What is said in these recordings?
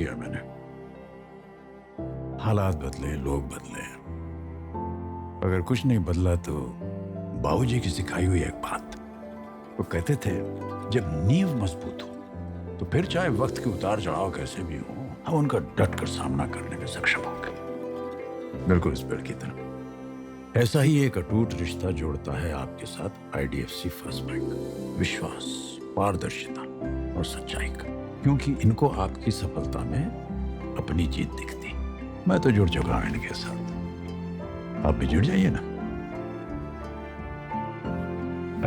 किया मैंने। हालात बदले, लोग बदले, अगर कुछ नहीं बदला तो बाबूजी की सिखाई हुई एक बात, वो कहते थे जब नींव मजबूत हो तो फिर चाहे वक्त के उतार चढ़ाव कैसे भी हो, हम उनका डट कर सामना करने में सक्षम होंगे, बिल्कुल इस पेड़ की तरह। ऐसा ही एक अटूट रिश्ता जोड़ता है आपके साथ IDFC फर्स्ट बैंक। विश्वास, पारदर्शिता और सच्चाई का, क्योंकि इनको आपकी सफलता में अपनी जीत दिखती। मैं तो जुड़ चुका हूं इनके साथ, आप भी जुड़ जाइए ना।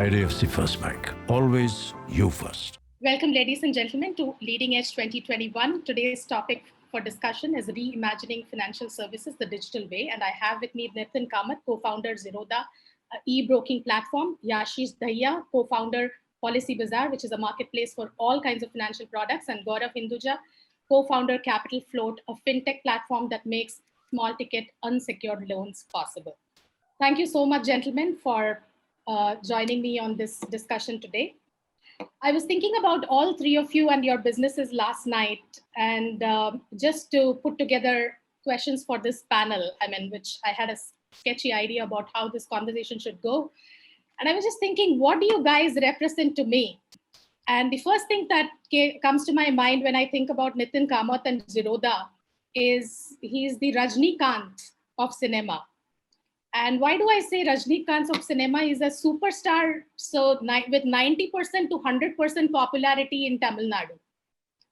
IDFC First Bank, always you first. Welcome, ladies and gentlemen, to Leading Edge 2021. Today's topic for discussion is Reimagining Financial Services the Digital Way. And I have with me NITHIN, KAMATH, co-founder Zerodha, e-broking platform, YASHISH, DAHIYA, co-founder Policy Bazaar, which is a marketplace for all kinds of financial products, and GAURAV, HINDUJA, co-founder Capital Float, a fintech platform that makes small ticket unsecured loans possible. Thank you so much, gentlemen, for joining me on this discussion today. I was thinking about all three of you and your businesses last night, and just to put together questions for this panel, which I had a sketchy idea about how this conversation should go. And I was just thinking, what do you guys represent to me? And the first thing that comes to my mind when I think about NITHIN, KAMATH, and Zerodha is he's the Rajnikant of cinema. And why do I say Rajnikant of cinema? Is a superstar, so with 90% to 100% popularity in Tamil Nadu.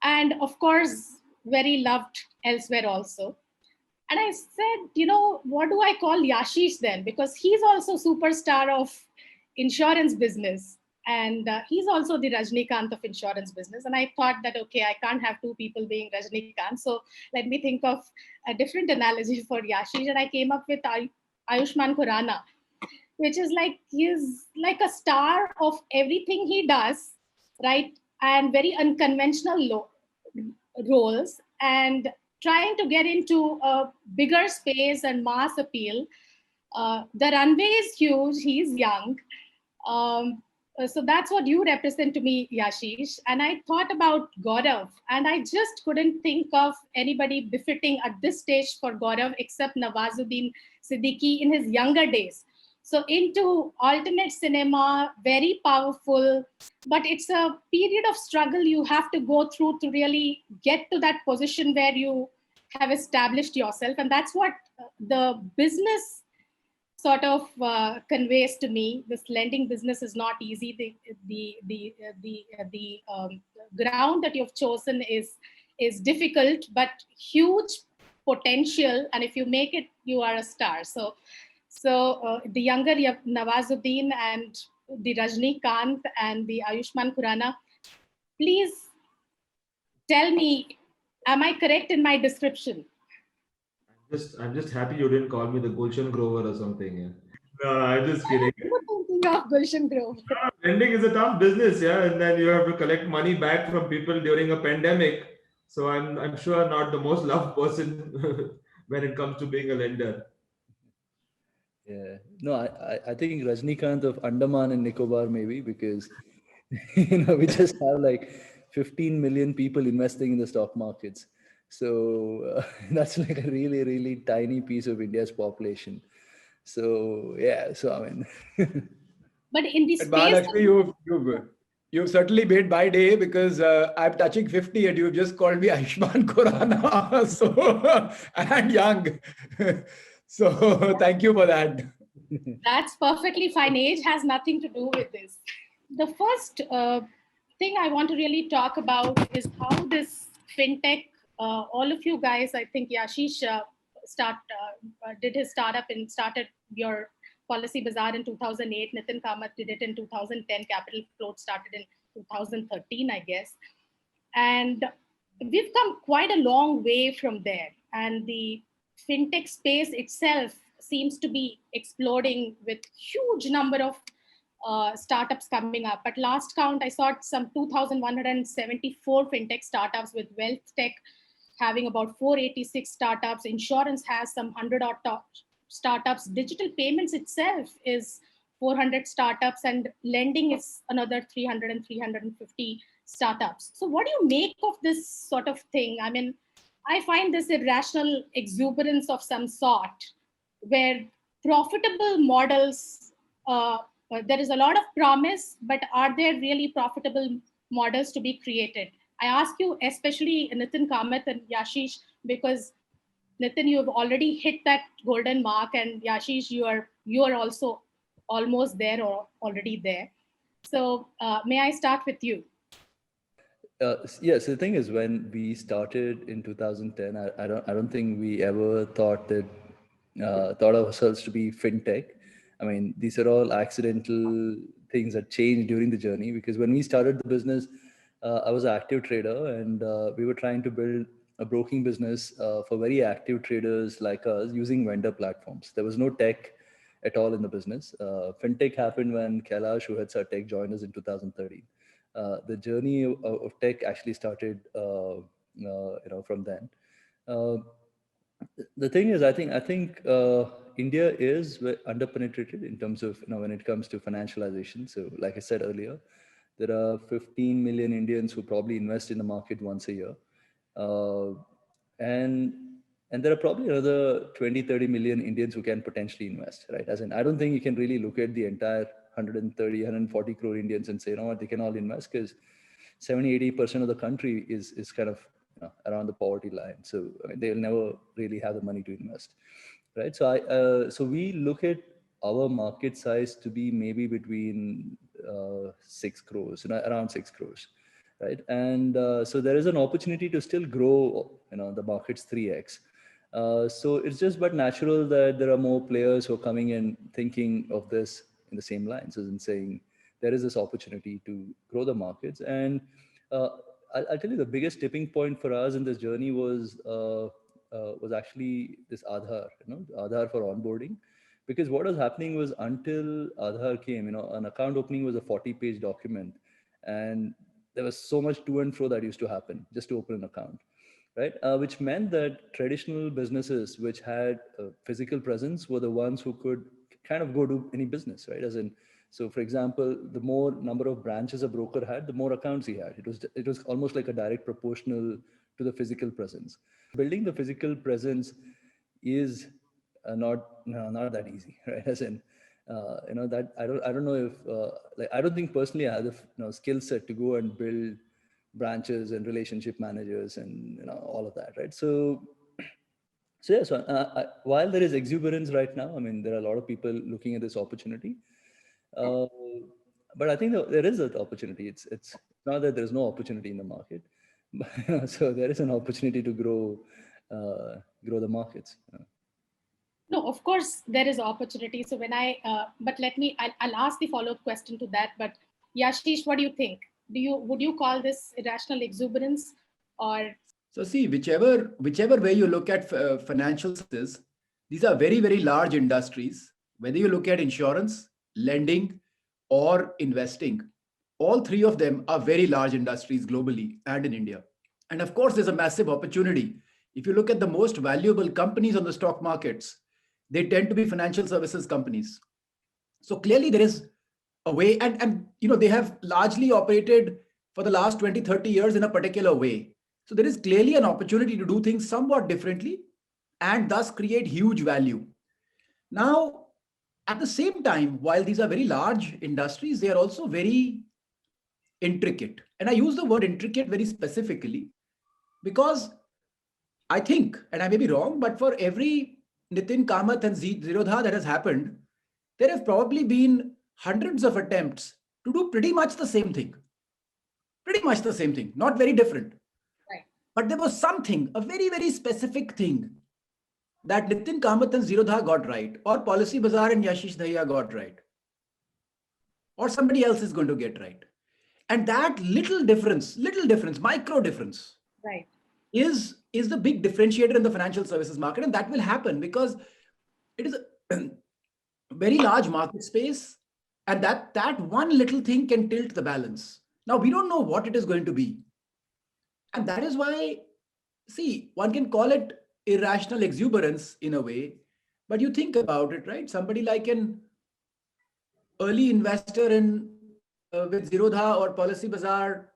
And of course, very loved elsewhere also. And I said, you know, what do I call YASHISH then? Because he's also superstar of insurance business. And he's also the Rajnikant of insurance business. And I thought that, okay, I can't have two people being Rajnikant. So let me think of a different analogy for YASHISH. And I came up with Ayushmann Khurrana, which is like, he's like a star of everything he does, right? And very unconventional roles, and trying to get into a bigger space and mass appeal. The runway is huge, he's young. So that's what you represent to me, YASHISH. And I thought about GAURAV, and I just couldn't think of anybody befitting at this stage for GAURAV except Nawazuddin Siddiqui in his younger days. So into alternate cinema, very powerful, but it's a period of struggle you have to go through to really get to that position where you have established yourself. And that's what the business sort of conveys to me. This lending business is not easy. The ground that you've chosen is difficult, but huge potential. And if you make it, you are a star. So the younger Nawazuddin and the Rajnikant and the Ayushmann Khurrana, please tell me, am I correct in my description? I'm just happy you didn't call me the Gulshan Grover or something. Yeah. No, I'm just kidding. Thinking of Gulshan Grover. Lending is a tough business, yeah, and then you have to collect money back from people during a pandemic. So I'm sure not the most loved person when it comes to being a lender. Yeah, no, I think Rajnikant of Andaman and Nicobar maybe, because we just have like 15 million people investing in the stock markets. So that's like a really, really tiny piece of India's population. So yeah, so I mean. But in this space, Mahalakshmi, you've certainly made my day, because I'm touching 50 and you've just called me Ayushmann Khurrana, so and young. So thank you for that. That's perfectly fine. Age has nothing to do with this. The first thing I want to really talk about is how this fintech, all of you guys, I think YASHISH did his startup and started your Policy Bazaar in 2008. NITHIN, KAMATH did it in 2010. Capital Float started in 2013, I guess. And we've come quite a long way from there. And the fintech space itself seems to be exploding with huge number of startups coming up. At last count, I saw some 2,174 fintech startups, with wealth tech having about 486 startups. Insurance has some 100 odd startups. Digital payments itself is 400 startups, and lending is another 300 and 350 startups. So what do you make of this sort of thing? I mean, I find this irrational exuberance of some sort, where profitable models, there is a lot of promise, but are there really profitable models to be created? I ask you, especially Nithin, Kamath, and Yashish, because Nithin, you have already hit that golden mark, and Yashish, you are also almost there or already there. So may I start with you? Yes, the thing is, when we started in 2010, I don't think we ever thought that thought of ourselves to be fintech. I mean, these are all accidental things that changed during the journey, because when we started the business, I was an active trader, and we were trying to build a broking business for very active traders like us using vendor platforms. There was no tech at all in the business. Fintech happened when Kailash, who heads our tech, joined us in 2013. The journey of tech actually started, from then. The thing is, I think India is underpenetrated in terms of, when it comes to financialization. So, like I said earlier, there are 15 million Indians who probably invest in the market once a year, and there are probably another 20-30 million Indians who can potentially invest, right? As in, I don't think you can really look at the entire 140 crore Indians and say, what, they can all invest, because 70-80% of the country is kind of around the poverty line. So I mean, they'll never really have the money to invest, right? So so we look at our market size to be maybe between 6 crores, around 6 crores, right? And so there is an opportunity to still grow, the market's 3x. So it's just but natural that there are more players who are coming in thinking of this in the same lines, as in saying there is this opportunity to grow the markets. And I'll tell you, the biggest tipping point for us in this journey was actually this Aadhaar, Aadhaar for onboarding. Because what was happening was, until Aadhaar came, an account opening was a 40-page document, and there was so much to and fro that used to happen just to open an account, right? Which meant that traditional businesses which had a physical presence were the ones who could kind of go do any business, right? As in, so for example, the more number of branches a broker had, the more accounts he had. It was almost like a direct proportional to the physical presence. Building the physical presence is not that easy, right? As in, that I don't know if like, I don't think personally I have the skill set to go and build branches and relationship managers and all of that, right? So yeah, so while there is exuberance right now, I mean, there are a lot of people looking at this opportunity, but I think there is an opportunity. It's not that there's no opportunity in the market, but, so there is an opportunity to grow the markets. No, of course there is opportunity. So when but I'll ask the follow-up question to that. But Yashish, what do you think? Would you call this irrational exuberance, or? So see, whichever way you look at financial services, these are very, very large industries. Whether you look at insurance, lending, or investing, all three of them are very large industries globally and in India. And of course, there's a massive opportunity. If you look at the most valuable companies on the stock markets, they tend to be financial services companies. So clearly there is a way, and they have largely operated for the last 20-30 years in a particular way. So there is clearly an opportunity to do things somewhat differently and thus create huge value. Now, at the same time, while these are very large industries, they are also very intricate. And I use the word intricate very specifically because I think, and I may be wrong, but for every NITHIN, KAMATH, and Zerodha that has happened, there have probably been hundreds of attempts to do pretty much the same thing. Pretty much the same thing, not very different. Right. But there was something, a very, very specific thing that NITHIN, KAMATH, and Zerodha got right, or Policy Bazaar and YASHISH DAHIYA got right, or somebody else is going to get right. And that little difference, micro difference, right, is the big differentiator in the financial services market. And that will happen because it is a very large market space, and that one little thing can tilt the balance. Now, we don't know what it is going to be. And that is why, see, one can call it irrational exuberance in a way, but you think about it, right? Somebody like an early investor in with Zerodha or Policy Bazaar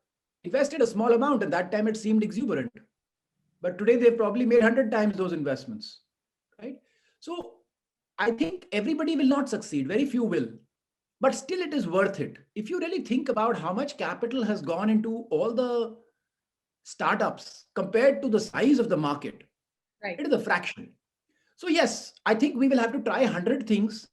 invested a small amount, and that time it seemed exuberant. but today they've probably made 100 times those investments, right? So I think everybody will not succeed. Very few will, but still it is worth it. If you really think about how much capital has gone into all the startups compared to the size of the market, Right. it is a fraction. So yes, I think we will have to try 100 things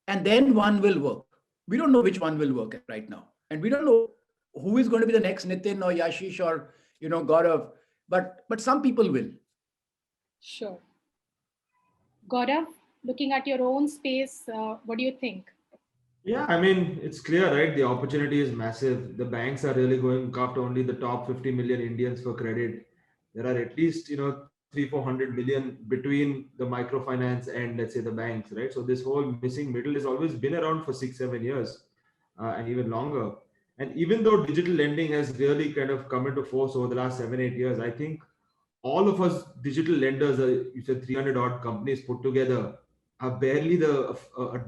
and then one will work. We don't know which one will work right now. And we don't know who is going to be the next Nithin or Yashish or, GAURAV, but some people will. Sure. GAURAV, looking at your own space, what do you think? Yeah, I mean, it's clear, right? The opportunity is massive. The banks are really going after only the top 50 million Indians for credit. There are at least, 300-400 million between the microfinance and, let's say, the banks, right? So this whole missing middle has always been around for 6-7 years and even longer. And even though digital lending has really kind of come into force over the last 7-8 years, I think all of us digital lenders, you said 300 odd companies put together, are barely a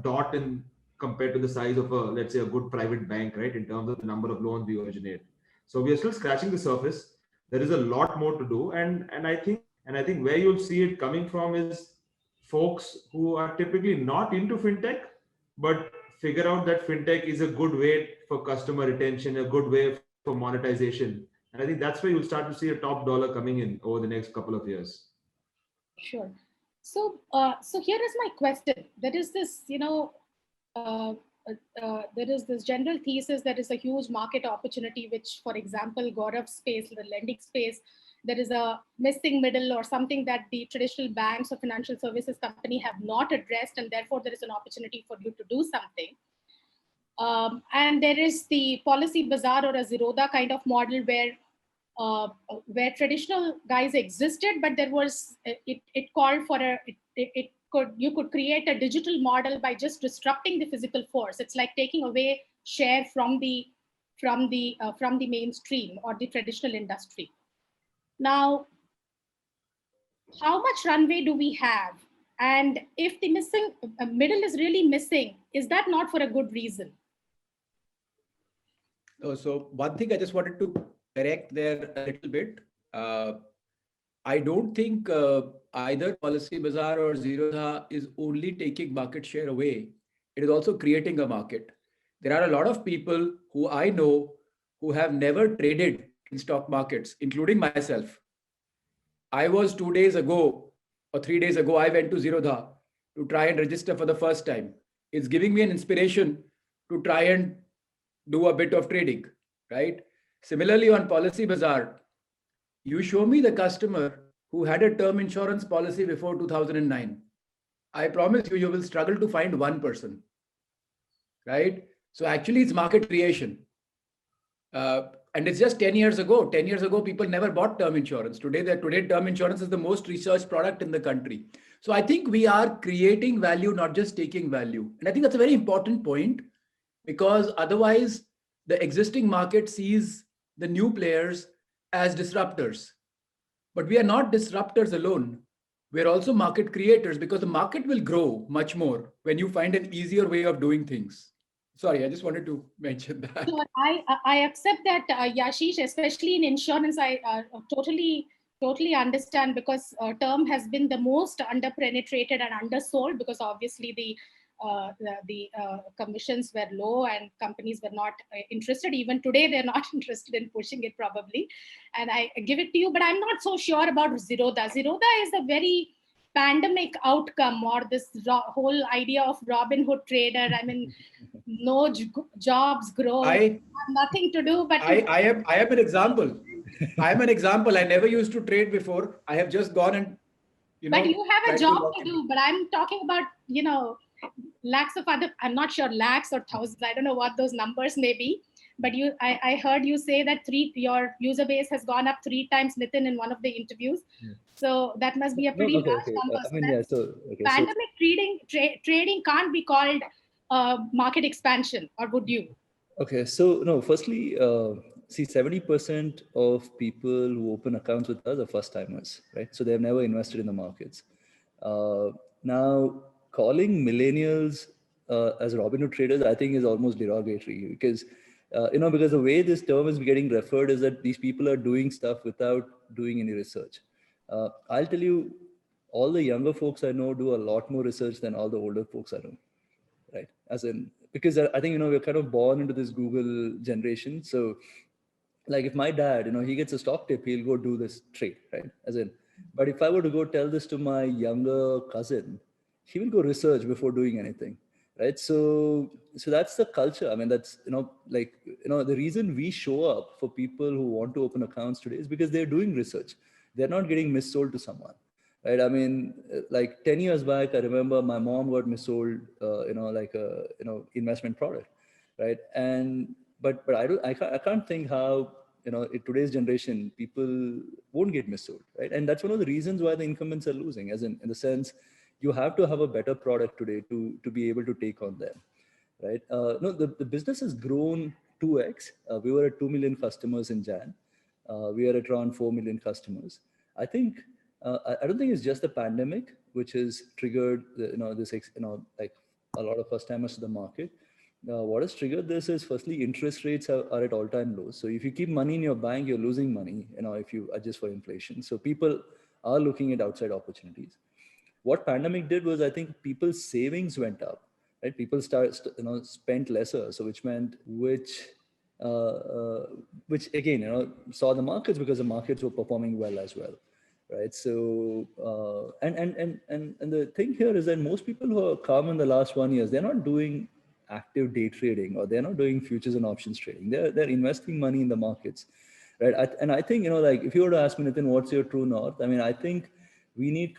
dot in compared to the size of let's say a good private bank, right? In terms of the number of loans we originate. So we are still scratching the surface. There is a lot more to do, and I think where you'll see it coming from is folks who are typically not into fintech, but figure out that fintech is a good way for customer retention, a good way for monetization. And I think that's where you'll start to see a top dollar coming in over the next couple of years. Sure. So, so here is my question. There is this, there is this general thesis that is a huge market opportunity, which, for example, GAURAV space, the lending space, there is a missing middle or something that the traditional banks or financial services company have not addressed, and therefore there is an opportunity for you to do something. And there is the policy bazaar or a Zerodha kind of model where traditional guys existed, but there was it called for you could create a digital model by just disrupting the physical force. It's like taking away share from the mainstream or the traditional industry. Now, how much runway do we have? And if the missing middle is really missing, is that not for a good reason? So one thing I just wanted to correct there a little bit. I don't think either Policy Bazaar or Zerodha is only taking market share away. It is also creating a market. There are a lot of people who I know who have never traded in stock markets, including myself. I was 2 days ago or 3 days ago, I went to Zerodha to try and register for the first time. It's giving me an inspiration to try and do a bit of trading, right? Similarly, on Policy Bazaar, you show me the customer who had a term insurance policy before 2009. I promise you, you will struggle to find one person, right? So actually, it's market creation. And it's just 10 years ago. 10 years ago, people never bought term insurance. Today, term insurance is the most researched product in the country. So I think we are creating value, not just taking value. And I think that's a very important point, because otherwise the existing market sees the new players as disruptors. But we are not disruptors alone. We're also market creators, because the market will grow much more when you find an easier way of doing things. Sorry, I just wanted to mention that. So I accept that, Yashish, especially in insurance, I totally understand, because term has been the most underpenetrated and undersold, because obviously the commissions were low and companies were not interested. Even today, they're not interested in pushing it probably. And I give it to you, but I'm not so sure about Zerodha. Zerodha is a very pandemic outcome, or this whole idea of Robin Hood trader. I mean, no jobs grow, nothing to do. But I am an example. I am an example. I never used to trade before. I have just gone and, But you have a job to do. But I'm talking about, lakhs of other, I'm not sure, lakhs or thousands. I don't know what those numbers may be. But I heard you say that your user base has gone up 3 times, Nithin, in one of the interviews. Yeah. So that must be a pretty large number. Pandemic trading can't be called market expansion, or would you? Okay, so no, firstly, see, 70% of people who open accounts with us are first timers, right? So they've never invested in the markets. Now, calling millennials as Robinhood traders, I think, is almost derogatory, because because the way this term is getting referred is that these people are doing stuff without doing any research. I'll tell you, all the younger folks I know do a lot more research than all the older folks I know, right? As in, because I think, we're kind of born into this Google generation. So like if my dad, he gets a stock tip, he'll go do this trade, right? As in, but if I were to go tell this to my younger cousin, he will go research before doing anything, right? So that's the culture. I mean, that's, the reason we show up for people who want to open accounts today is because they're doing research. They're not getting missold to someone, right? I mean, like 10 years back, I remember my mom got missold, like a, investment product, right? But I can't think how, in today's generation, people won't get missold, right? And that's one of the reasons why the incumbents are losing, as in the sense, you have to have a better product today to be able to take on them, right? No, the business has grown 2x. We were at 2 million customers in Jan. We are at around 4 million customers. I think, I don't think it's just the pandemic, which has triggered, like a lot of first timers to the market. What has triggered this is, firstly, interest rates are at all-time lows. So if you keep money in your bank, you're losing money, if you adjust for inflation. So people are looking at outside opportunities. What pandemic did was, I think people's savings went up, right? People spent lesser. So which again, saw the markets, because the markets were performing well as well, right? So, and the thing here is that most people who are calm in the last 1 year, they're not doing active day trading, or they're not doing futures and options trading. They're investing money in the markets, right? And I think, like, if you were to ask me, Nithin, what's your true north? I mean, I think we need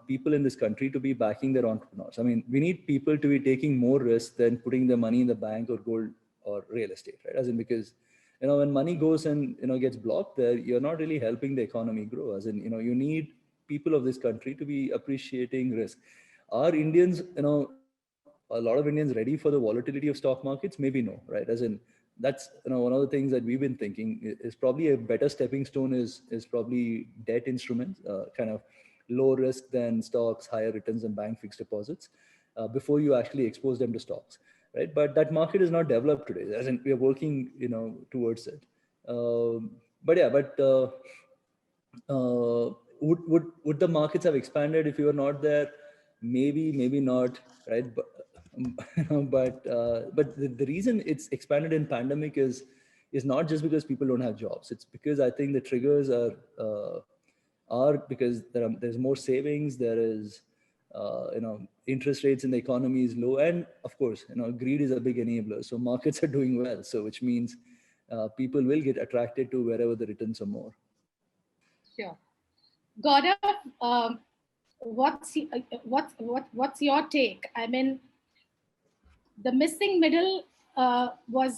people in this country to be backing their entrepreneurs. I mean, we need people to be taking more risk than putting their money in the bank or gold or real estate, right? As in, because, when money goes and, gets blocked there, you're not really helping the economy grow. As in, you need people of this country to be appreciating risk. Are Indians, a lot of Indians ready for the volatility of stock markets? Maybe no, right? As in, that's, one of the things that we've been thinking is probably a better stepping stone is probably debt instruments, kind of low risk than stocks, higher returns than bank fixed deposits, before you actually expose them to stocks, right? But that market is not developed today, as in, we are working, towards it. Would the markets have expanded if you were not there? Maybe not, right? But the reason it's expanded in pandemic is not just because people don't have jobs. It's because I think the triggers are because there's more savings. There is interest rates in the economy is low, and of course, greed is a big enabler. So markets are doing well, so which means people will get attracted to wherever the returns are more. Sure. GAURAV, what's your take? I mean, the missing middle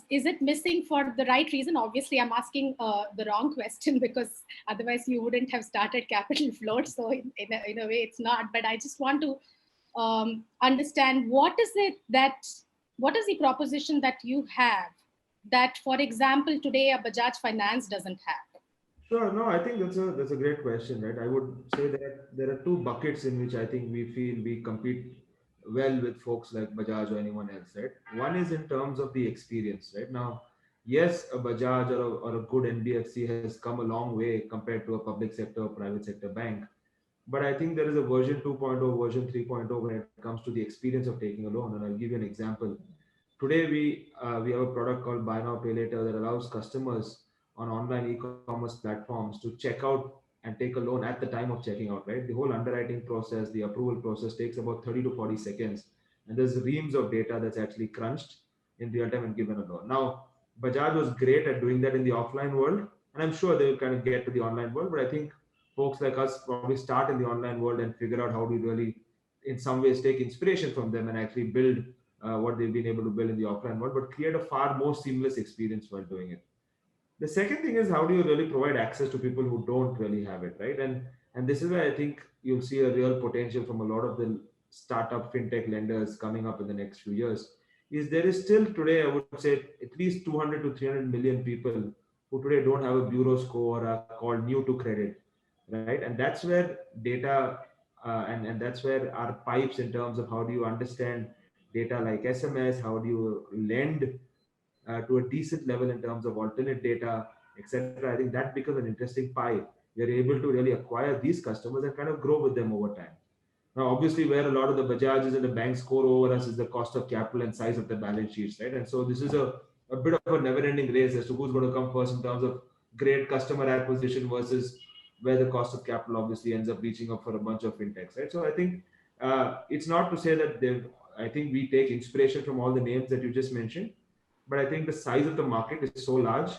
is it missing for the right reason? Obviously, I'm asking the wrong question, because otherwise you wouldn't have started Capital Float. So in a way, it's not. But I just want to understand, what is the proposition that you have that, for example, today a Bajaj Finance doesn't have? Sure. No, I think that's a great question, right? I would say that there are two buckets in which I think we feel we compete well with folks like Bajaj or anyone else, right? One is in terms of the experience, right? Now, yes, a Bajaj or a good NBFC has come a long way compared to a public sector or private sector bank. But I think there is a version 2.0, version 3.0 when it comes to the experience of taking a loan. And I'll give you an example. Today, we have a product called Buy Now, Pay Later that allows customers on online e-commerce platforms to check out and take a loan at the time of checking out, right? The whole underwriting process, the approval process takes about 30 to 40 seconds. And there's reams of data that's actually crunched in real time and given a loan. Now, Bajaj was great at doing that in the offline world. And I'm sure they'll kind of get to the online world. But I think folks like us probably start in the online world and figure out how we really, in some ways, take inspiration from them and actually build what they've been able to build in the offline world, but create a far more seamless experience while doing it. The second thing is, how do you really provide access to people who don't really have it, right? And this is where I think you'll see a real potential from a lot of the startup fintech lenders coming up in the next few years. Is there is still today, I would say, at least 200 to 300 million people who today don't have a bureau score or are called new to credit, right? And that's where data and that's where our pipes in terms of how do you understand data like SMS, how do you lend to a decent level in terms of alternate data, etc. I think that becomes an interesting pie we are able to really acquire these customers and kind of grow with them over time. Now, obviously, where a lot of the Bajajes and the banks score over us is the cost of capital and size of the balance sheets, right? And so this is a bit of a never-ending race as to who's going to come first in terms of great customer acquisition versus where the cost of capital obviously ends up reaching up for a bunch of fintechs, right? So I think it's not to say that I think we take inspiration from all the names that you just mentioned, but I think the size of the market is so large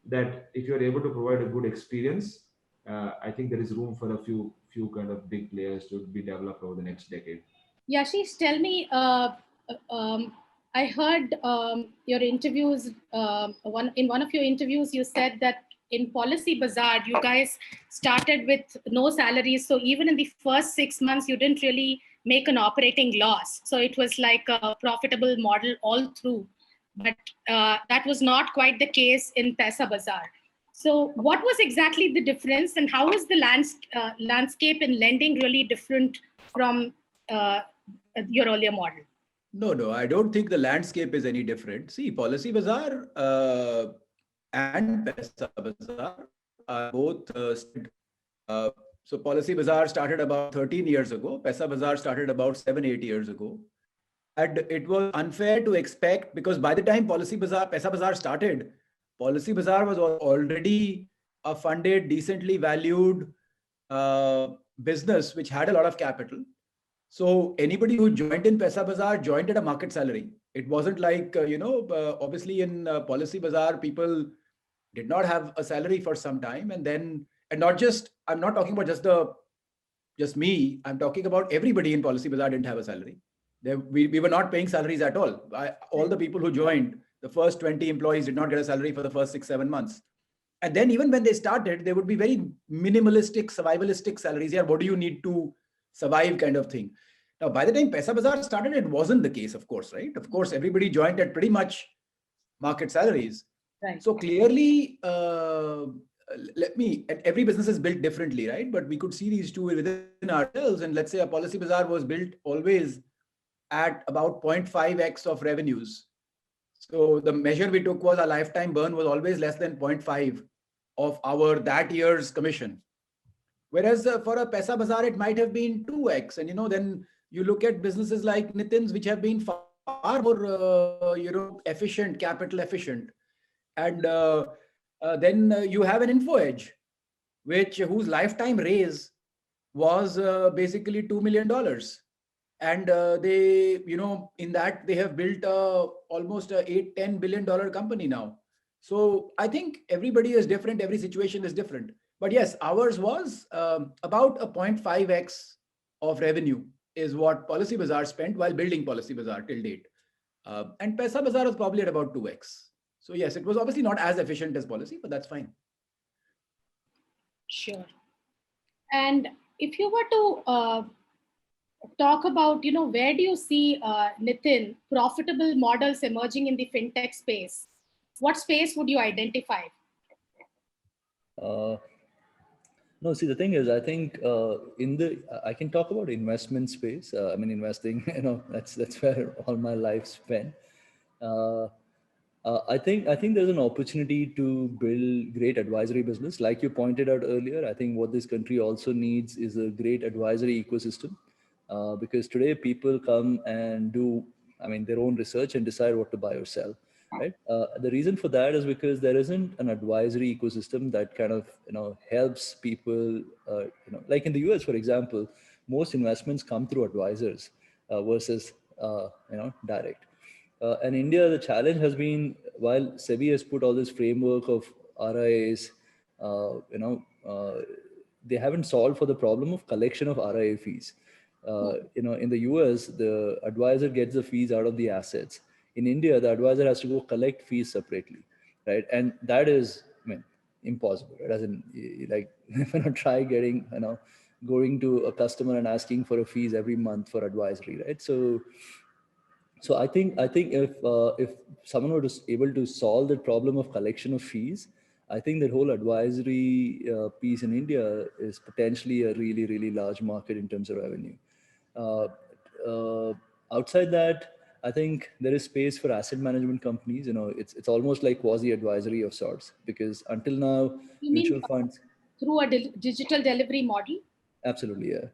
that if you're able to provide a good experience, I think there is room for a few kind of big players to be developed over the next decade. Yashish, tell me, I heard your interviews, in one of your interviews, you said that in Policy Bazaar, you guys started with no salaries. So even in the first 6 months, you didn't really make an operating loss. So it was like a profitable model all through. But that was not quite the case in Paisa Bazaar. So what was exactly the difference, and how is the landscape in lending really different from your earlier model? No, I don't think the landscape is any different. See, Policy Bazaar and Paisa Bazaar are both so Policy Bazaar started about 13 years ago. Paisa Bazaar started about 7-8 years ago. And it was unfair to expect, because by the time Paisa Bazaar started, Policy Bazaar was already a funded, decently valued business which had a lot of capital. So anybody who joined in Paisa Bazaar joined at a market salary. It wasn't like, obviously in Policy Bazaar, people did not have a salary for some time. And not just, I'm not talking about just me, I'm talking about everybody in Policy Bazaar didn't have a salary. We were not paying salaries at all. All the people who joined, the first 20 employees did not get a salary for the first 6-7 months. And then even when they started, they would be very minimalistic, survivalistic salaries. Yeah, what do you need to survive kind of thing. Now, by the time Paisa Bazaar started, it wasn't the case, of course, right? Of course, everybody joined at pretty much market salaries. Right. So clearly, every business is built differently, right? But we could see these two within ourselves. And let's say a Policy Bazaar was built always at about 0.5x of revenues. So the measure we took was our lifetime burn was always less than 0.5 of that year's commission. Whereas for a Paisa Bazaar, it might have been 2x. And, then you look at businesses like NITHIN's, which have been far more, efficient, capital efficient. And then you have an Info Edge, whose lifetime raise was basically $2 million. And they, in that they have built almost a $8-10 billion company now. So I think everybody is different. Every situation is different. But yes, ours was about a 0.5x of revenue is what Policy Bazaar spent while building Policy Bazaar till date. And Paisa Bazaar was probably at about 2x. So yes, it was obviously not as efficient as Policy, but that's fine. Sure. And if you were to talk about, where do you see, NITHIN, profitable models emerging in the fintech space? What space would you identify? No, see, the thing is, I think I can talk about investment space. I mean, investing, that's where all my life spent. I think there's an opportunity to build great advisory business. Like you pointed out earlier, I think what this country also needs is a great advisory ecosystem. Because today people come and do, their own research and decide what to buy or sell. Right. The reason for that is because there isn't an advisory ecosystem that kind of, helps people, like in the US, for example, most investments come through advisors versus, direct. And India, the challenge has been, while SEBI has put all this framework of RIAs, they haven't solved for the problem of collection of RIA fees. In the US, the advisor gets the fees out of the assets. In India, the advisor has to go collect fees separately, right? And that is, impossible, right? As in, like, if you try going to a customer and asking for a fees every month for advisory, right? So I think if someone were able to solve the problem of collection of fees, I think that whole advisory piece in India is potentially a really, really large market in terms of revenue. Outside that, I think there is space for asset management companies. It's almost like quasi-advisory of sorts, because until now, mutual funds. through a digital delivery model? Absolutely, yeah.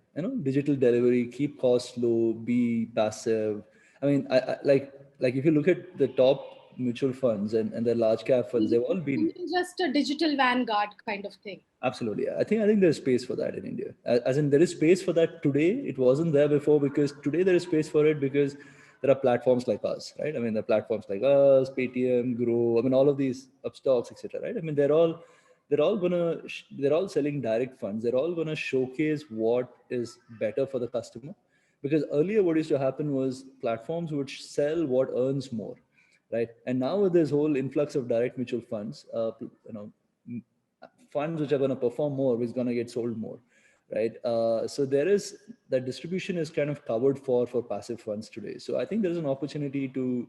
Digital delivery, keep costs low, be passive. I mean, I like if you look at the top mutual funds and the large cap funds, they've all been Just a digital vanguard kind of thing. absolutely. Yeah. I think there's space for that in India. As in, there is space for that today. It wasn't there before, because today there is space for it because there are platforms like us, right? I mean, there are platforms like us, Paytm, Grow. I mean, all of these Upstocks, etc. Right? I mean, they're all selling direct funds. They're all gonna showcase what is better for the customer. Because earlier, what used to happen was platforms would sell what earns more, right? And now with this whole influx of direct mutual funds, funds which are going to perform more is going to get sold more, right? So there is that distribution is kind of covered for passive funds today. So I think there's an opportunity to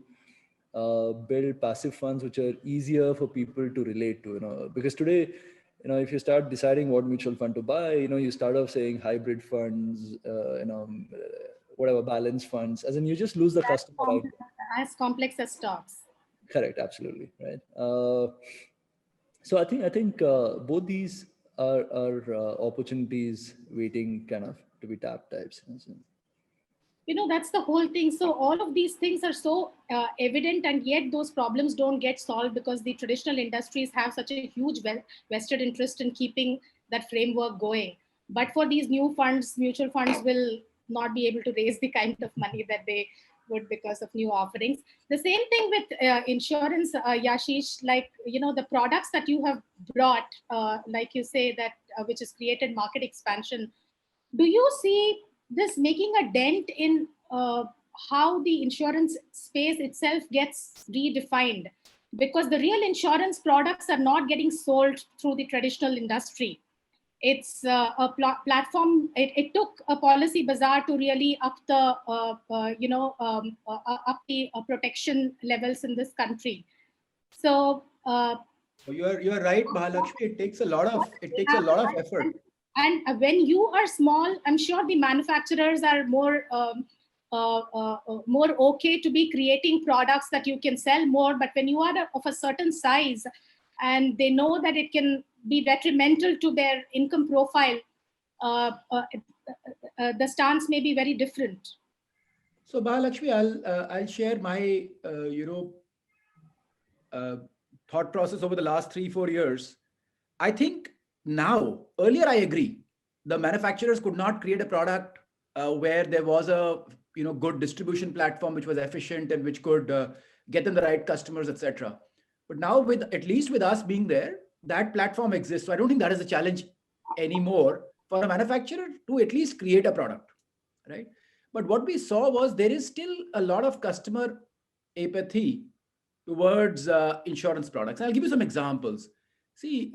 build passive funds which are easier for people to relate to, because today, if you start deciding what mutual fund to buy, you start off saying hybrid funds, whatever balance funds, as in you just lose the customer right. As complex as stocks. Correct, absolutely, right. So I think both these are opportunities waiting kind of to be tapped types. That's the whole thing. So all of these things are so evident, and yet those problems don't get solved because the traditional industries have such a huge vested interest in keeping that framework going. But for these new funds, mutual funds will not be able to raise the kind of money that they would because of new offerings. The same thing with insurance, Yashish, like, the products that you have brought, like you say, that which has created market expansion. Do you see this making a dent in how the insurance space itself gets redefined? Because the real insurance products are not getting sold through the traditional industry. It's a platform. It took a policy bazaar to really up the protection levels in this country. So you're right, Mahalakshmi. It takes a lot of effort. And when you are small, I'm sure the manufacturers are more okay to be creating products that you can sell more. But when you are of a certain size and they know that it can be detrimental to their income profile, the stance may be very different. So Mahalakshmi, I'll share my thought process over the last 3-4 years. I think now, earlier I agree, the manufacturers could not create a product where there was a good distribution platform which was efficient and which could get them the right customers, etc. But now, at least with us being there, that platform exists. So I don't think that is a challenge anymore for a manufacturer to at least create a product, right? But what we saw was there is still a lot of customer apathy towards insurance products. I'll give you some examples. See,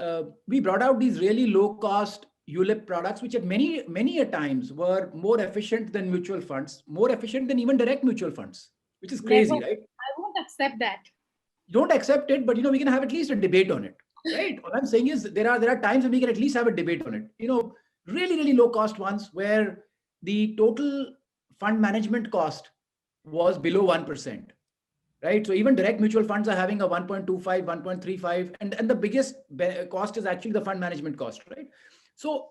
we brought out these really low-cost ULIP products, which at many a times were more efficient than mutual funds, more efficient than even direct mutual funds, which is crazy, right? I won't accept that. Don't accept it, but we can have at least a debate on it, right? All I'm saying is there are times when we can at least have a debate on it. Really, really low-cost ones where the total fund management cost was below 1%. Right. So even direct mutual funds are having a 1.25, 1.35, and the biggest cost is actually the fund management cost, right? So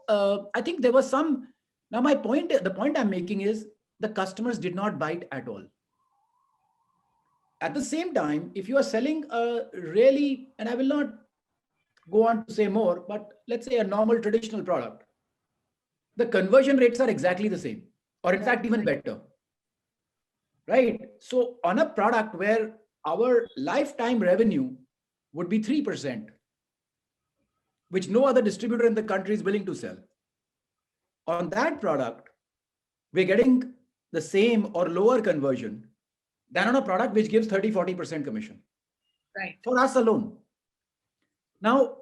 I think there was some. Now the point I'm making is the customers did not bite at all. At the same time, if you are selling a really, and I will not go on to say more, but let's say a normal traditional product, the conversion rates are exactly the same, or in fact even better. Right. So on a product where our lifetime revenue would be 3%, which no other distributor in the country is willing to sell, on that product, we're getting the same or lower conversion than on a product which gives 30-40% commission. Right. For us alone. Now,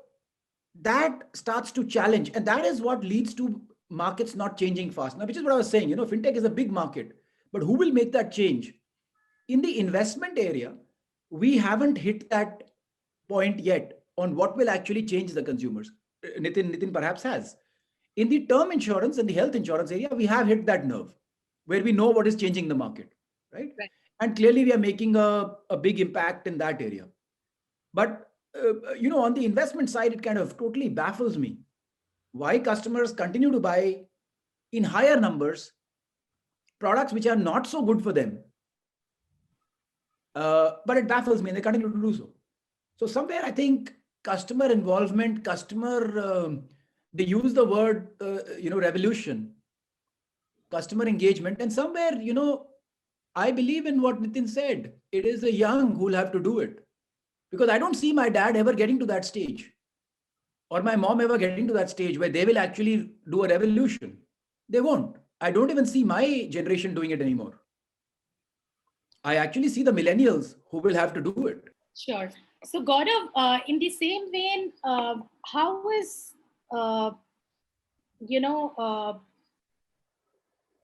that starts to challenge, and that is what leads to markets not changing fast. Now, which is what I was saying, fintech is a big market. But who will make that change? In the investment area, we haven't hit that point yet on what will actually change the consumers. NITHIN perhaps has. In the term insurance and the health insurance area, we have hit that nerve where we know what is changing the market, right? And clearly we are making a big impact in that area. But, on the investment side, it kind of totally baffles me why customers continue to buy in higher numbers products which are not so good for them. But it baffles me and they continue to do so. So somewhere I think customer involvement, they use the word, revolution, customer engagement. And somewhere, I believe in what Nithin said. It is the young who will have to do it. Because I don't see my dad ever getting to that stage or my mom ever getting to that stage where they will actually do a revolution. They won't. I don't even see my generation doing it anymore. I actually see the millennials who will have to do it. Sure. So Gaurav, in the same vein, how is,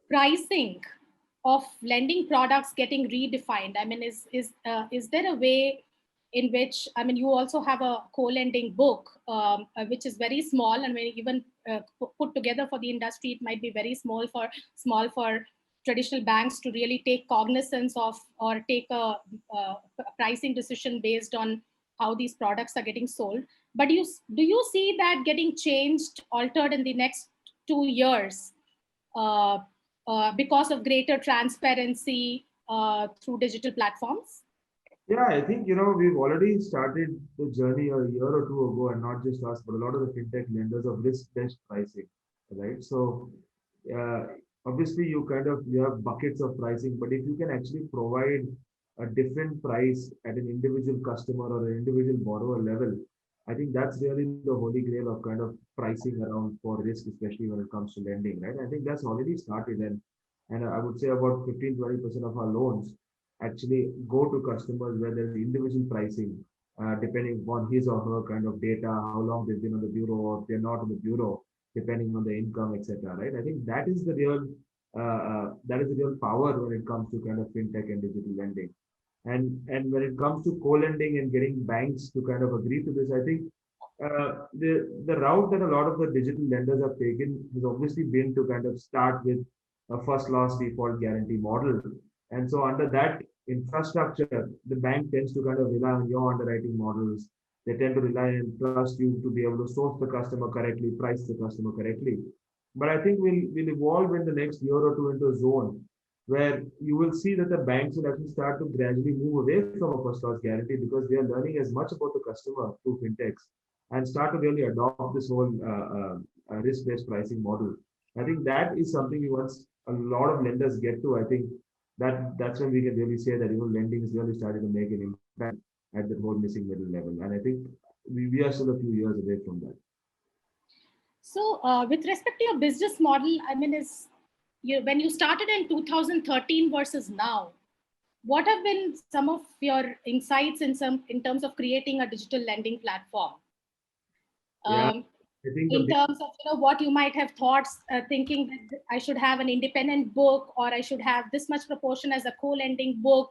pricing of lending products getting redefined? I mean, is there a way in which, I mean, you also have a co-lending book, which is very small, and when even put together for the industry, it might be very small for traditional banks to really take cognizance of or take a pricing decision based on how these products are getting sold. But do you see that getting changed, altered in the next 2 years because of greater transparency through digital platforms? Yeah, I think, we've already started the journey a year or two ago, and not just us, but a lot of the fintech lenders of risk-based pricing, right? So, obviously, you have buckets of pricing, but if you can actually provide a different price at an individual customer or an individual borrower level, I think that's really the holy grail of kind of pricing around for risk, especially when it comes to lending, right? I think that's already started, and I would say about 15-20% of our loans actually go to customers where there's individual pricing, depending upon his or her kind of data, how long they've been on the bureau, or if they're not on the bureau, depending on the income, etc. Right? I think that is the real power when it comes to kind of fintech and digital lending. And when it comes to co-lending and getting banks to kind of agree to this, I think the route that a lot of the digital lenders have taken has obviously been to kind of start with a first loss default guarantee model. And so under that infrastructure, the bank tends to kind of rely on your underwriting models. They tend to rely and trust you to be able to source the customer correctly, price the customer correctly. But I think we'll evolve in the next year or two into a zone where you will see that the banks will actually start to gradually move away from a first loss guarantee because they are learning as much about the customer through fintechs and start to really adopt this whole risk-based pricing model. I think that is something once a lot of lenders get to, I think that's when we can really say that lending is really starting to make an impact at the whole missing middle level. And I think we are still a few years away from that. So with respect to your business model, I mean, when you started in 2013 versus now, what have been some of your insights in terms of creating a digital lending platform? Yeah, I think in terms of what you might have thought, thinking that I should have an independent book or I should have this much proportion as a co-lending book,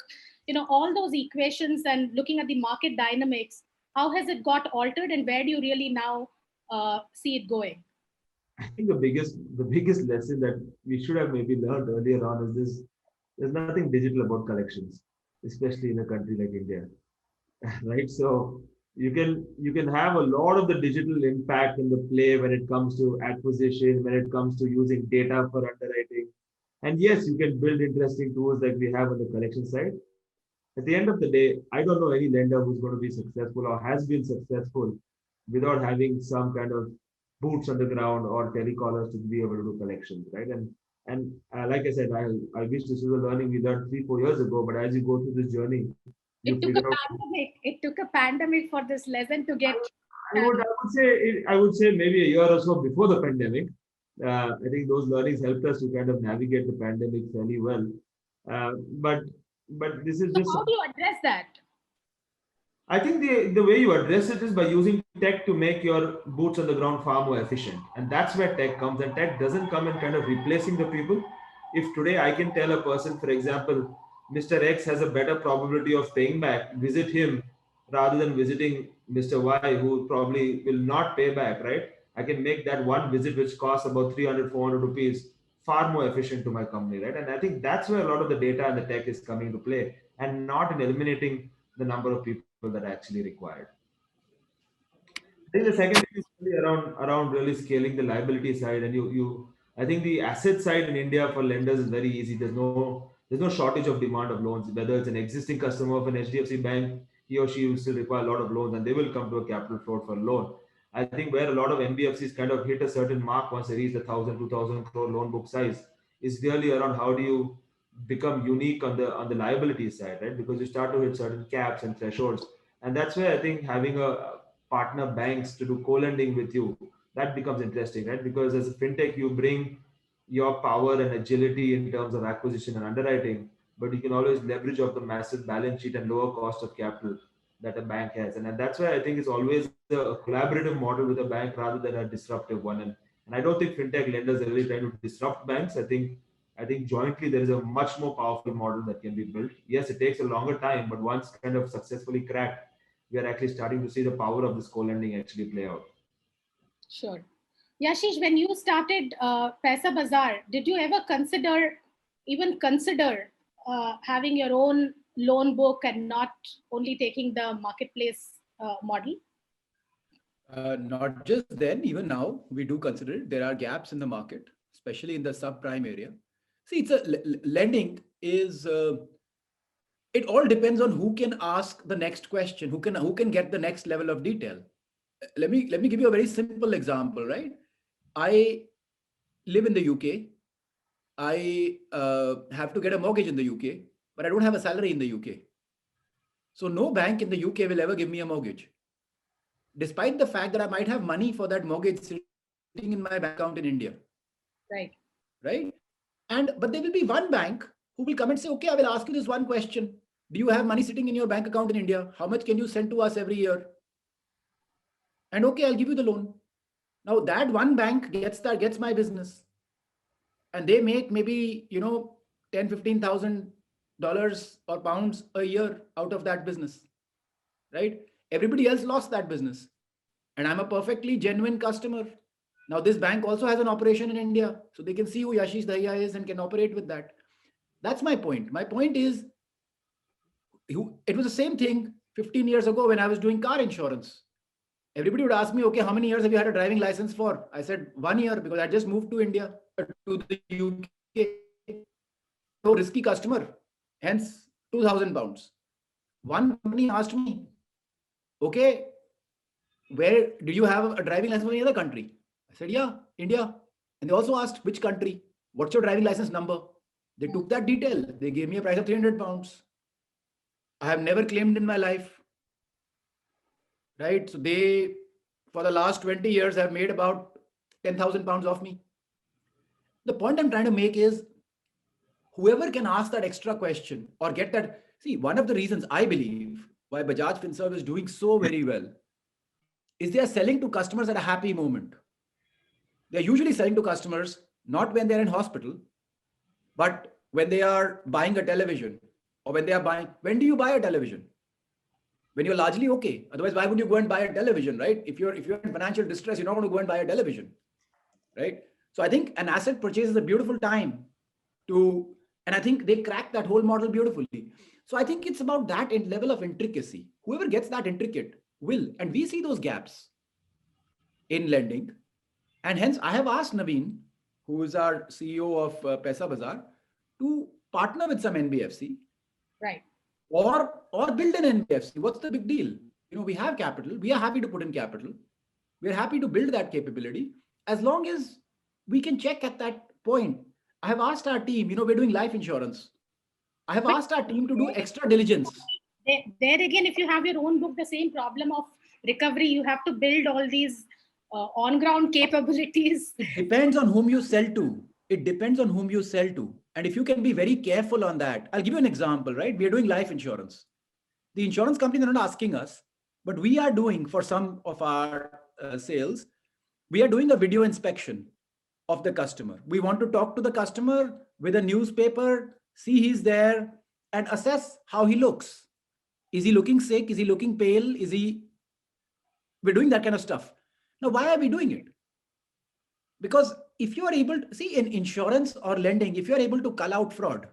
all those equations and looking at the market dynamics, how has it got altered and where do you really now see it going? I think the biggest lesson that we should have maybe learned earlier on is this: there's nothing digital about collections, especially in a country like India, right? So you can have a lot of the digital impact in the play when it comes to acquisition, when it comes to using data for underwriting, and yes, you can build interesting tools like we have on the collection side. At the end of the day, I don't know any lender who's going to be successful or has been successful without having some kind of boots on the ground or telecallers to be able to do collections, right? And like I said, I wish this was a learning we learned 3-4 years ago. But as you go through this journey, you figure out. It took a pandemic for this lesson to get. I would say maybe a year or so before the pandemic. I think those learnings helped us to kind of navigate the pandemic fairly well. But this is so just. How do you address that? I think the way you address it is by using tech to make your boots on the ground far more efficient. And that's where tech comes. And tech doesn't come in kind of replacing the people. If today I can tell a person, for example, Mr. X has a better probability of paying back, visit him rather than visiting Mr. Y, who probably will not pay back, right? I can make that one visit, which costs about 300-400 rupees, far more efficient to my company, right? And I think that's where a lot of the data and the tech is coming to play, and not in eliminating the number of people that are actually required. I think the second thing is really around really scaling the liability side, and I think the asset side in India for lenders is very easy. There's no shortage of demand of loans. Whether it's an existing customer of an HDFC bank, he or she will still require a lot of loans, and they will come to a capital float for a loan. I think where a lot of NBFCs kind of hit a certain mark once they reach the 1,000, 2,000 crore loan book size is really around how do you become unique on the liability side, right? Because you start to hit certain caps and thresholds, and that's where I think having a partner banks to do co-lending with you, that becomes interesting, right? Because as a fintech, you bring your power and agility in terms of acquisition and underwriting, but you can always leverage off the massive balance sheet and lower cost of capital that a bank has. And that's why I think it's always a collaborative model with a bank rather than a disruptive one. And I don't think fintech lenders are really trying to disrupt banks. I think jointly there is a much more powerful model that can be built. Yes, it takes a longer time, but once kind of successfully cracked, we are actually starting to see the power of this co-lending actually play out. Sure. Yashish, when you started Paisa Bazaar, did you ever consider having your own loan book and not only taking the marketplace model? Not just then, even now, we do consider it. There are gaps in the market, especially in the subprime area. See, lending is, it all depends on who can ask the next question, who can get the next level of detail. Let me give you a very simple example, right? I live in the UK. I have to get a mortgage in the UK, but I don't have a salary in the UK. So no bank in the UK will ever give me a mortgage, despite the fact that I might have money for that mortgage sitting in my bank account in India. Right. Right. But there will be one bank who will come and say, okay, I will ask you this one question. Do you have money sitting in your bank account in India? How much can you send to us every year? And okay, I'll give you the loan. Now that one bank gets my business, and they make maybe, $10,000-$15,000 or pounds a year out of that business, right? Everybody else lost that business, and I'm a perfectly genuine customer. Now this bank also has an operation in India, so they can see who YASHISH DAHIYA is and can operate with that. That's my point. My point is, it was the same thing 15 years ago when I was doing car insurance. Everybody would ask me, okay, how many years have you had a driving license for? I said 1 year, because I just moved to India, to the UK. So risky customer, hence 2,000 pounds. One company asked me, okay, where do you have a driving license for any other country? I said, yeah, India. And they also asked, which country? What's your driving license number? They took that detail. They gave me a price of 300 pounds. I have never claimed in my life. Right? So they, for the last 20 years, have made about 10,000 pounds off me. The point I'm trying to make is, whoever can ask that extra question or get that, see, one of the reasons I believe why Bajaj Finserv is doing so very well is they are selling to customers at a happy moment. They're usually selling to customers not when they're in hospital, but when they are buying a television, or when do you buy a television? When you're largely okay. Otherwise, why would you go and buy a television, right? If you're in financial distress, you're not going to go and buy a television, right? So I think an asset purchase is a beautiful time and I think they crack that whole model beautifully. So I think it's about that level of intricacy. Whoever gets that intricate will, and we see those gaps in lending. And hence I have asked Naveen, who is our CEO of Paisa Bazaar, to partner with some NBFC. Right. Or build an NBFC. What's the big deal? We have capital. We are happy to put in capital. We are happy to build that capability, as long as we can check at that point. I have asked our team, we're doing life insurance. I have asked our team to do extra diligence. There again, if you have your own book, the same problem of recovery, you have to build all these on-ground capabilities. It depends on whom you sell to. And if you can be very careful on that, I'll give you an example, right? We are doing life insurance. The insurance companies are not asking us, but we are doing, for some of our sales, we are doing a video inspection of the customer. We want to talk to the customer with a newspaper, see he's there, and assess how he looks. Is he looking sick? Is he looking pale? We're doing that kind of stuff. Now, why are we doing it? Because if you are able to see in insurance or lending, if you're able to cull out fraud,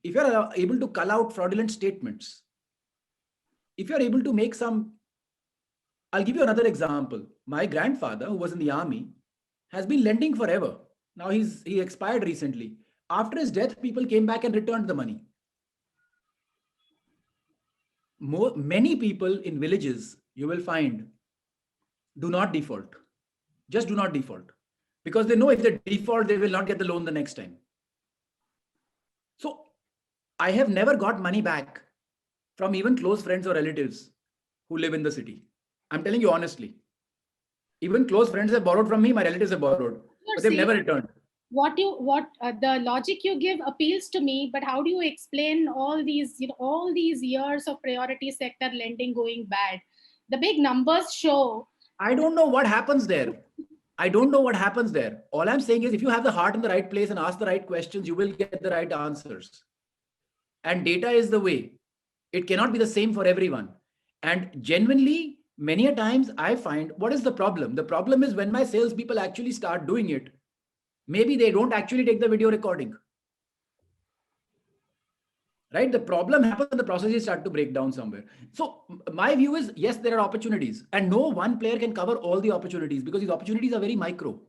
if you're able to cull out fraudulent statements, if you're able to make some I'll give you another example. My grandfather, who was in the army, has been lending forever. Now he expired recently. After his death, people came back and returned the money. Many people in villages, you will find, do not default. Just do not default. Because they know if they default, they will not get the loan the next time. So I have never got money back from even close friends or relatives who live in the city. I'm telling you honestly. Even close friends have borrowed from me, my relatives have borrowed, but they've never returned. The logic you give appeals to me, but how do you explain all these years of priority sector lending going bad? The big numbers show. I don't know what happens there. I don't know what happens there. All I'm saying is if you have the heart in the right place and ask the right questions, you will get the right answers. And data is the way. It cannot be the same for everyone. And genuinely, many a times I find, what is the problem? The problem is when my salespeople actually start doing it, maybe they don't actually take the video recording. Right? The problem happens when the processes start to break down somewhere. So my view is, yes, there are opportunities, and no one player can cover all the opportunities because these opportunities are very micro.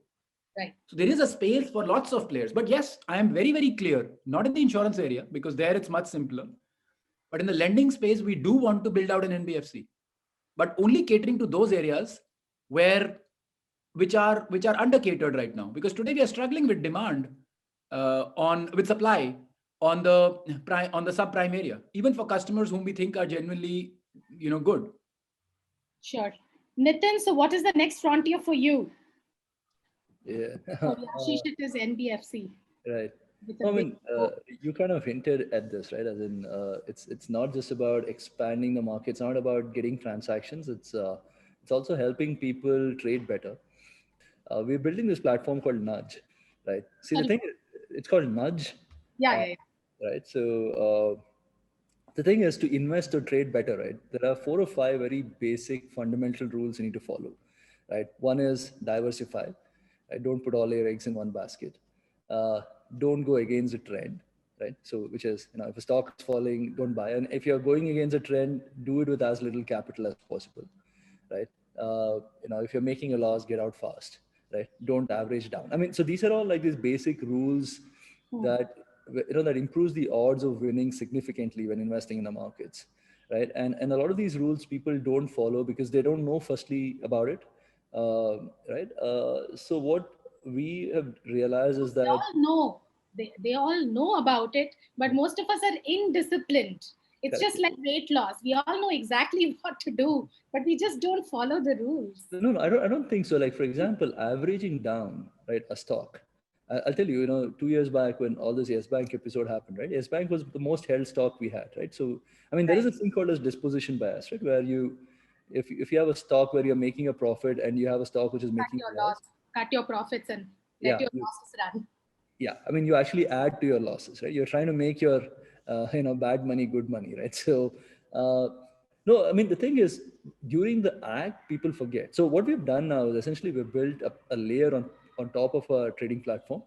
Right. So there is a space for lots of players. But yes, I am very, very clear, not in the insurance area, because there it's much simpler. But in the lending space, we do want to build out an NBFC, but only catering to those areas which are under catered right now. Because today we are struggling with demand with supply on the subprime area, even for customers whom we think are genuinely, good. Sure. Nithin, so what is the next frontier for you? Yeah. For YASHISH, it is NBFC. Right. I mean, you kind of hinted at this, right? As in, it's not just about expanding the market. It's not about getting transactions. It's also helping people trade better. We're building this platform called Nudge, right? See, the thing, it's called Nudge. Yeah. Right. So the thing is, to invest or trade better, right? There are 4 or 5 very basic fundamental rules you need to follow, right? One is diversify. Right? Don't put all your eggs in one basket. Don't go against the trend, right? So, which is, if a stock is falling, don't buy. And if you're going against a trend, do it with as little capital as possible, right? If you're making a loss, get out fast, right? Don't average down. I mean, so these are all like these basic rules that that improves the odds of winning significantly when investing in the markets, right? And a lot of these rules people don't follow because they don't know firstly about it, right? So what we have realized is that they all know about it, but most of us are indisciplined. It's just like weight loss. We all know exactly what to do, but we just don't follow the rules. No, I don't think so. Like, for example, averaging down, right, a stock. I'll tell you, 2 years back when all this Yes Bank episode happened, right? Yes Bank was the most held stock we had, right? So, I mean, there is a thing called as disposition bias, right? Where if you have a stock where you're making a profit and you have a stock which is making a loss, cut your profits and let your losses run. Yeah, I mean, you actually add to your losses, right? You're trying to make your, bad money, good money, right? So, no, I mean, the thing is, during the act, people forget. So what we've done now is essentially we've built a layer on top of a trading platform,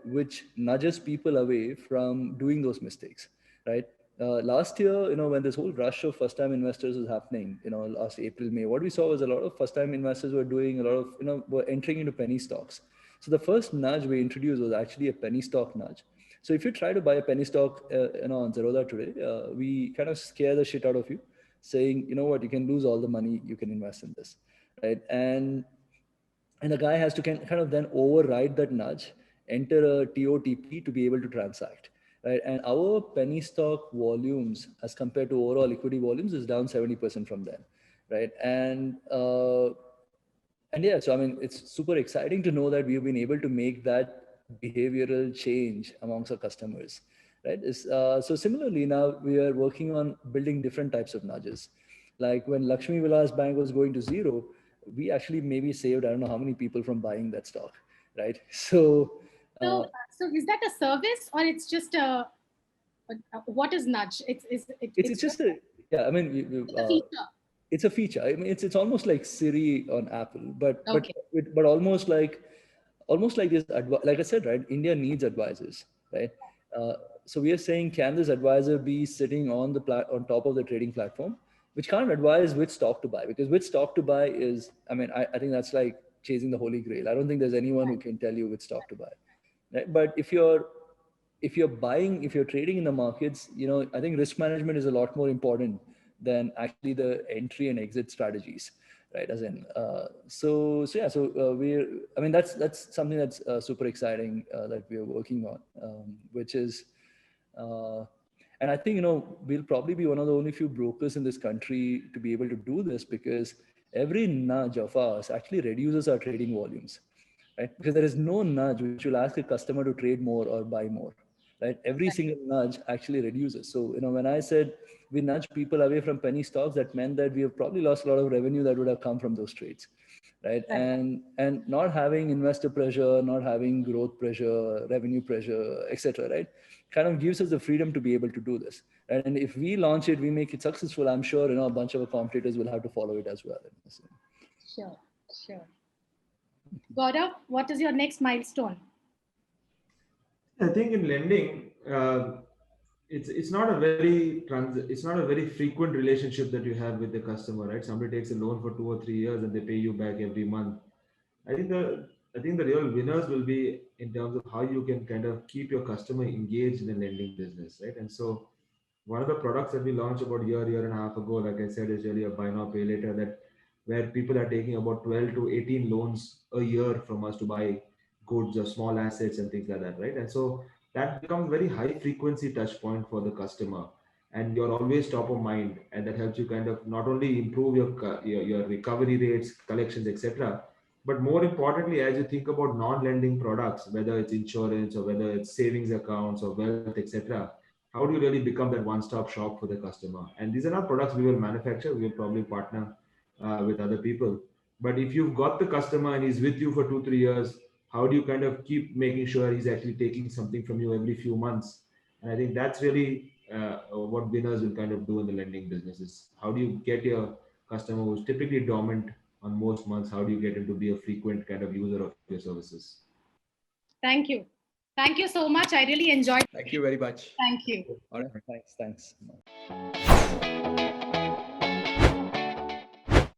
which nudges people away from doing those mistakes, right? Last year, when this whole rush of first-time investors was happening, last April, May, what we saw was a lot of first-time investors were doing a lot of, were entering into penny stocks. So the first nudge we introduced was actually a penny stock nudge. So if you try to buy a penny stock, on Zerodha today, we kind of scare the shit out of you, saying, you know what, you can lose all the money you can invest in this, right? And the guy has to kind of then override that nudge, enter a TOTP to be able to transact, right? And our penny stock volumes as compared to overall equity volumes is down 70% from then, right? And yeah, so I mean, it's super exciting to know that we've been able to make that behavioral change amongst our customers, right? So similarly, now we are working on building different types of nudges. Like when Lakshmi Vilas Bank was going to zero, we actually maybe saved, I don't know how many people from buying that stock, right? So is that a service or it's just what is nudge? It's just I mean, it's a feature. It's a feature. I mean, it's almost like Siri on Apple, but almost like this. Like I said, right? India needs advisors, right? So we are saying, can this advisor be sitting on top of the trading platform, which can't advise which stock to buy, because which stock to buy is, I mean, I think that's like chasing the holy grail. I don't think there's anyone who can tell you which stock to buy, right? But if you're trading in the markets, I think risk management is a lot more important than actually the entry and exit strategies, right? As in, that's something that's super exciting that we are working on, which is, and I think, we'll probably be one of the only few brokers in this country to be able to do this, because every nudge of ours actually reduces our trading volumes, right? Because there is no nudge which will ask a customer to trade more or buy more, right? Every single nudge actually reduces. So, when I said we nudge people away from penny stocks, that meant that we have probably lost a lot of revenue that would have come from those trades, right? And not having investor pressure, not having growth pressure, revenue pressure, etc., right, kind of gives us the freedom to be able to do this. Right? And if we launch it, we make it successful, I'm sure, a bunch of our competitors will have to follow it as well. Sure. GAURAV, what is your next milestone? I think in lending, it's not a very frequent relationship that you have with the customer, right? Somebody takes a loan for 2 or 3 years and they pay you back every month. I think the real winners will be in terms of how you can kind of keep your customer engaged in the lending business, right? And so one of the products that we launched about year and a half ago, like I said, is really a buy now pay later, where people are taking about 12 to 18 loans a year from us to buy goods or small assets and things like that, right? And so that becomes very high frequency touch point for the customer, and you're always top of mind, and that helps you kind of not only improve your recovery rates, collections, etc., but more importantly, as you think about non-lending products, whether it's insurance or whether it's savings accounts or wealth, etc., how do you really become that one-stop shop for the customer? And these are not products we will manufacture. We will probably partner with other people. But if you've got the customer and he's with you for 2, 3 years, how do you kind of keep making sure he's actually taking something from you every few months? And I think that's really what winners will kind of do in the lending business is how do you get your customer who's typically dormant on most months, how do you get him to be a frequent kind of user of your services? Thank you. Thank you so much. I really enjoyed. Thank you very much. Thank you. All right. Thanks.